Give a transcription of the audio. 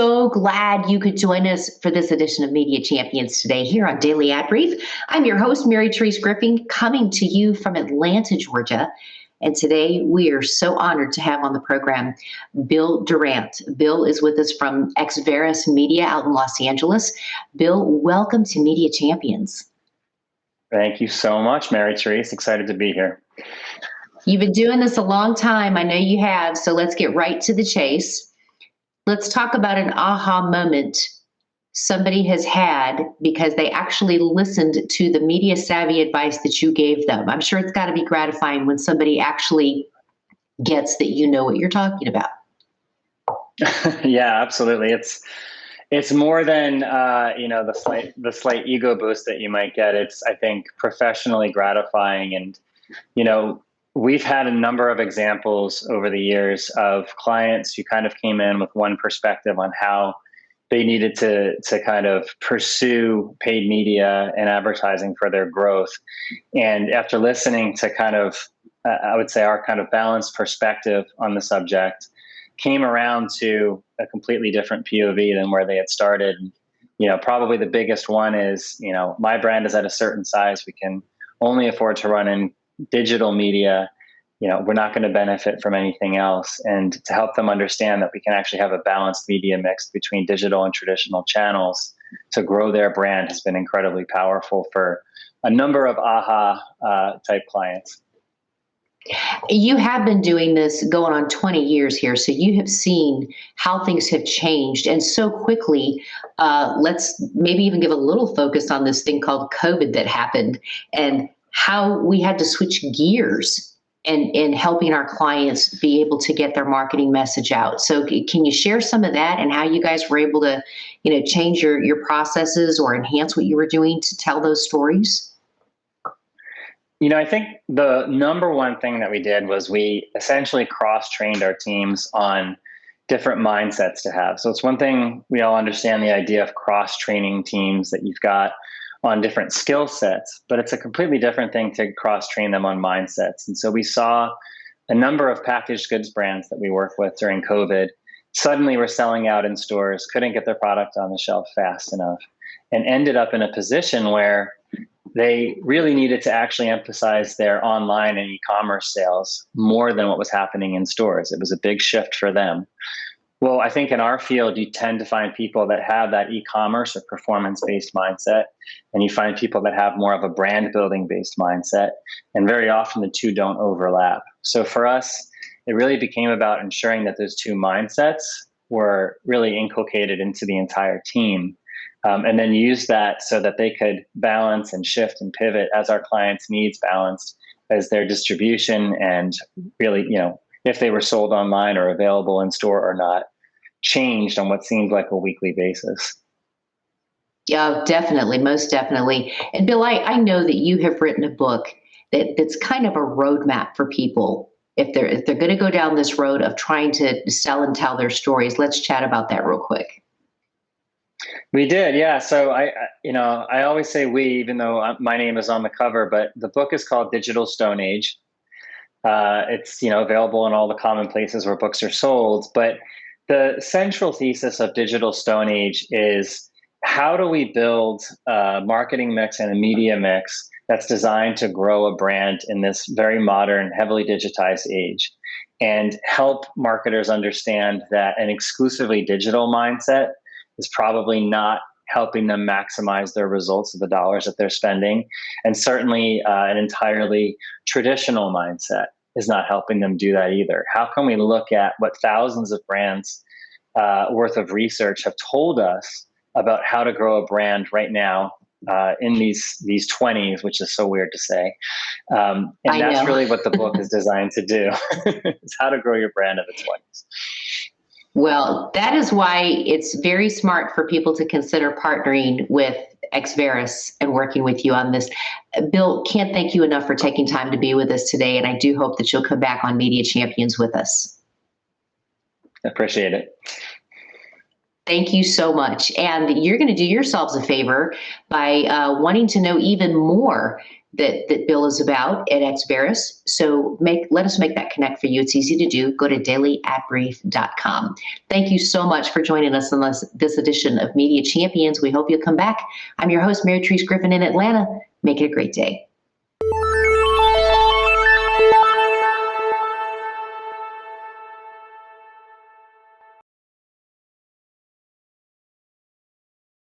so glad you could join us for this edition of Media Champions today here on Daily Ad Brief. I'm your host, Mary Therese Griffin, coming to you from Atlanta, Georgia. And today we are so honored to have on the program Bill Durrant. Bill is with us from Exverus Media out in Los Angeles. Bill, welcome to Media Champions. Thank you so much, Mary Therese. Excited to be here. You've been doing this a long time. I know you have. So let's get right to the chase. Let's talk about an aha moment somebody has had because they actually listened to the media savvy advice that you gave them. I'm sure it's got to be gratifying when somebody actually gets that you know what you're talking about. Yeah, absolutely. It's more than the slight ego boost that you might get. It's, I think, professionally gratifying. And we've had a number of examples over the years of clients who kind of came in with one perspective on how they needed to kind of pursue paid media and advertising for their growth. And after listening to kind of, I would say, our kind of balanced perspective on the subject, came around to a completely different POV than where they had started. Probably the biggest one is, my brand is at a certain size. We can only afford to run in digital media. We're not going to benefit from anything else. And to help them understand that we can actually have a balanced media mix between digital and traditional channels to grow their brand has been incredibly powerful for a number of aha type clients. You have been doing this going on 20 years here, so you have seen how things have changed and so quickly. Let's maybe even give a little focus on this thing called COVID that happened and how we had to switch gears in helping our clients be able to get their marketing message out. So can you share some of that and how you guys were able to, change your processes or enhance what you were doing to tell those stories? I think the number one thing that we did was we essentially cross-trained our teams on different mindsets to have. So it's one thing we all understand the idea of cross-training teams that you've got on different skill sets, but it's a completely different thing to cross-train them on mindsets. And so we saw a number of packaged goods brands that we work with during COVID suddenly were selling out in stores, couldn't get their product on the shelf fast enough, and ended up in a position where they really needed to actually emphasize their online and e-commerce sales more than what was happening in stores. It was a big shift for them. Well, I think in our field, you tend to find people that have that e-commerce or performance-based mindset, and you find people that have more of a brand-building based mindset, and very often the two don't overlap. So for us, it really became about ensuring that those two mindsets were really inculcated into the entire team. And then use that so that they could balance and shift and pivot as our clients' needs balanced, as their distribution and really, if they were sold online or available in store or not, changed on what seemed like a weekly basis. Yeah, definitely, most definitely. And Bill, I know that you have written a book that's kind of a roadmap for people if they're going to go down this road of trying to sell and tell their stories. Let's chat about that real quick. We did, yeah. So I always say we, even though my name is on the cover, but the book is called Digital Stone Age. It's available in all the common places where books are sold. But the central thesis of Digital Stone Age is how do we build a marketing mix and a media mix that's designed to grow a brand in this very modern, heavily digitized age, and help marketers understand that an exclusively digital mindset is probably not helping them maximize their results of the dollars that they're spending. And certainly an entirely traditional mindset is not helping them do that either. How can we look at what thousands of brands worth of research have told us about how to grow a brand right now in these 20s, which is so weird to say. And that's really what the book is designed to do. It's how to grow your brand in the 20s. Well, that is why it's very smart for people to consider partnering with Exverus and working with you on this. Bill, can't thank you enough for taking time to be with us today, and I do hope that you'll come back on Media Champions with us. I appreciate it. Thank you so much. And you're going to do yourselves a favor by wanting to know even more that Bill is about at Exverus. So let us make that connect for you. It's easy to do. Go to dailyatbrief.com. Thank you so much for joining us on this edition of Media Champions. We hope you'll come back. I'm your host, Mary Therese Griffin in Atlanta. Make it a great day.